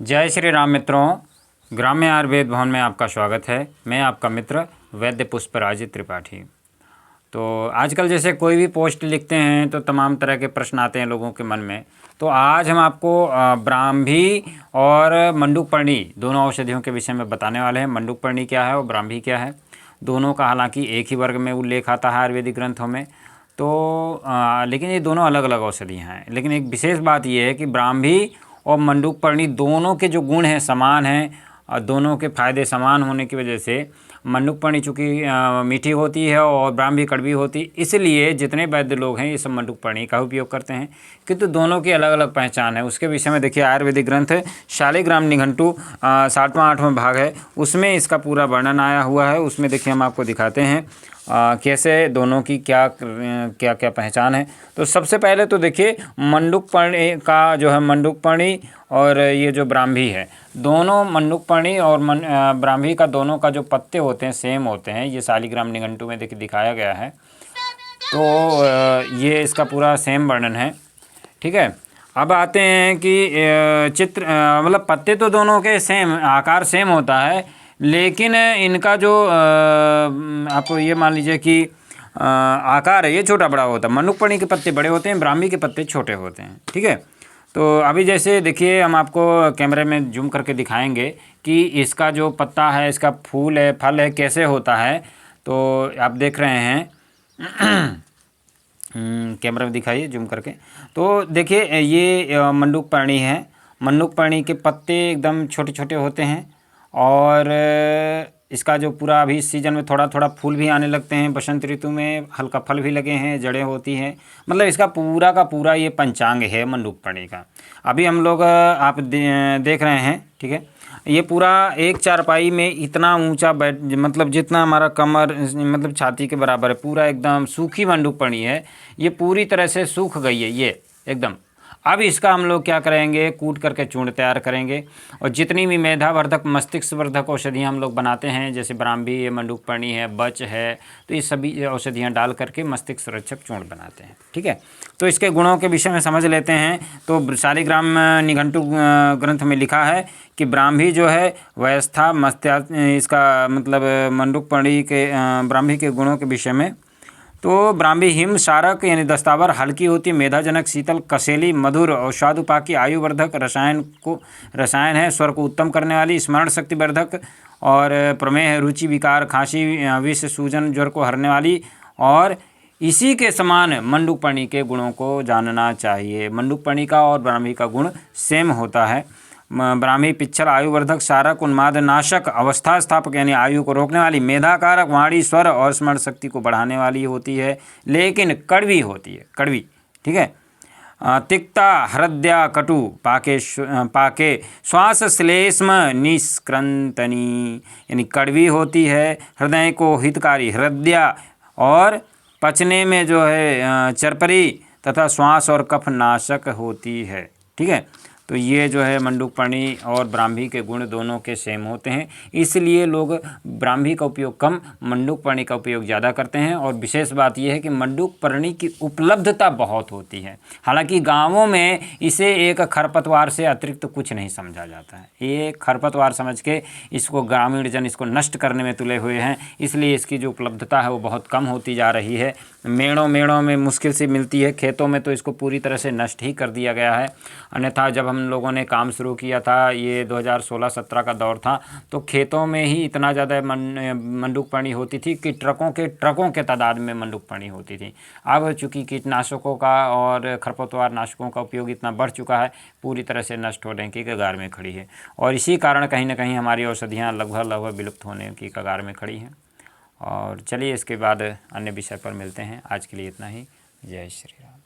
जय श्री राम मित्रों, ग्राम्य आयुर्वेद भवन में आपका स्वागत है। मैं आपका मित्र वैद्य पुष्पराज त्रिपाठी। तो आजकल जैसे कोई भी पोस्ट लिखते हैं तो तमाम तरह के प्रश्न आते हैं लोगों के मन में। तो आज हम आपको ब्राह्मी और मंडूकपर्णी दोनों औषधियों के विषय में बताने वाले हैं। मंडूकपर्णी क्या है और ब्राह्मी क्या है, दोनों का हालांकि एक ही वर्ग में उल्लेख आता है आयुर्वेदिक ग्रंथों में। तो लेकिन ये दोनों अलग अलग औषधियाँ हैं। लेकिन एक विशेष बात ये है कि ब्राह्मी और मंडूकपर्णी दोनों के जो गुण हैं समान हैं और दोनों के फायदे समान होने की वजह से मंडूकपर्णी चूँकि मीठी होती है और ब्राह्मी कड़वी होती, इसलिए जितने वैद्य लोग हैं ये सब मंडूकपर्णी का उपयोग करते हैं। किंतु दोनों की अलग अलग पहचान है। उसके विषय में देखिए, आयुर्वेदिक ग्रंथ शालिग्राम निघंटु 7वां-8वां भाग है, उसमें इसका पूरा वर्णन आया हुआ है। उसमें देखिए हम आपको दिखाते हैं कैसे दोनों की क्या क्या पहचान है। तो सबसे पहले तो देखिए मंडूकपर्णी का जो है, मंडूकपर्णी और ये जो ब्राह्मी है, दोनों मंडूकपर्णी और ब्राह्मी का दोनों का जो पत्ते होते हैं सेम होते हैं। ये शालिग्राम निघंटु में देखिए दिखाया गया है। तो ये इसका पूरा सेम वर्णन है। ठीक है, अब आते हैं कि चित्र मतलब पत्ते तो दोनों के सेम, आकार सेम होता है, लेकिन इनका जो आप ये मान लीजिए कि आकार है ये छोटा बड़ा होता है। मंडूकपर्णी के पत्ते बड़े होते हैं, ब्राह्मी के पत्ते छोटे होते हैं। ठीक है, तो अभी जैसे देखिए हम आपको कैमरे में जूम करके दिखाएंगे कि इसका जो पत्ता है, इसका फूल है, फल है, कैसे होता है। तो आप देख रहे हैं कैमरा में दिखाइए जूम करके। तो देखिए ये मंडूकपर्णी है। मंडूकपर्णी के पत्ते एकदम छोटे छोटे होते हैं और इसका जो पूरा अभी सीजन में थोड़ा थोड़ा फूल भी आने लगते हैं, बसंत ऋतु में हल्का फल भी लगे हैं, जड़ें होती हैं। मतलब इसका पूरा का पूरा ये पंचांग है मंडूकपर्णी का। अभी हम लोग आप देख रहे हैं। ठीक है, ये पूरा एक चारपाई में इतना ऊंचा मतलब जितना हमारा कमर मतलब छाती के बराबर है, पूरा एकदम सूखी मंडूकपर्णी है। ये पूरी तरह से सूख गई है ये एकदम। अब इसका हम लोग क्या करेंगे, कूट करके चूर्ण तैयार करेंगे और जितनी भी मेधावर्धक मस्तिष्क वर्धक औषधियाँ हम लोग बनाते हैं, जैसे ब्राह्मी है, मंडूकपर्णी है, बच है, तो ये सभी औषधियाँ डाल करके मस्तिष्क संरक्षक चूर्ण बनाते हैं। ठीक है, तो इसके गुणों के विषय में समझ लेते हैं। तो शालिग्राम निघंटु ग्रंथ में लिखा है कि ब्राह्मी जो है वयस्था मस्त्या, इसका मतलब मंडूकपर्णी के ब्राह्मी के गुणों के विषय में। तो ब्राह्मी हिम क्षारक यानी दस्तावर, हल्की होती है, मेधाजनक, शीतल, कसेली, मधुर और स्वादुपाकी, आयुवर्धक रसायन है, स्वर को उत्तम करने वाली, स्मरण शक्ति वर्धक और प्रमेह, रुचि विकार, खांसी, विष, सूजन, ज्वर को हरने वाली। और इसी के समान मंडूकपर्णी के गुणों को जानना चाहिए। मंडूकपर्णी का और ब्राह्मी का गुण सेम होता है। ब्राह्मी पिच्छल, आयुवर्धक, क्षारक, उन्माद नाशक, अवस्था स्थापक यानी आयु को रोकने वाली, मेधाकारक, वाणी, स्वर और स्मरण शक्ति को बढ़ाने वाली होती है, लेकिन कड़वी होती है, कड़वी। ठीक है, तिक्ता, हृदया, कटु, पाके श्वास श्लेष्म निष्क्रंतनी यानी कड़वी होती है, हृदय को हितकारी, हृदया और पचने में जो है चरपरी तथा श्वास और कफ नाशक होती है। ठीक है, तो ये जो है मंडूकपर्णी और ब्राह्मी के गुण दोनों के सेम होते हैं, इसलिए लोग ब्राह्मी का उपयोग कम, मंडूकपर्णी का उपयोग ज़्यादा करते हैं। और विशेष बात यह है कि मंडूकपर्णी की उपलब्धता बहुत होती है। हालांकि गांवों में इसे एक खरपतवार से अतिरिक्त कुछ नहीं समझा जाता है। ये खरपतवार समझ के इसको ग्रामीण जन इसको नष्ट करने में तुले हुए हैं, इसलिए इसकी जो उपलब्धता है वो बहुत कम होती जा रही है। मेड़ों में मुश्किल से मिलती है, खेतों में तो इसको पूरी तरह से नष्ट ही कर दिया गया है। अन्यथा जब हम लोगों ने काम शुरू किया था, ये 2016-17 का दौर था, तो खेतों में ही इतना ज़्यादा मंडूकपर्णी होती थी कि ट्रकों के तादाद में मंडूकपर्णी होती थी। अब चूँकि कीटनाशकों का और खरपतवार नाशकों का उपयोग इतना बढ़ चुका है, पूरी तरह से नष्ट होने की कगार में खड़ी है। और इसी कारण कहीं ना कहीं हमारी औषधियाँ लगभग विलुप्त होने की कगार में खड़ी हैं। और चलिए इसके बाद अन्य विषय पर मिलते हैं। आज के लिए इतना ही। जय श्री राम।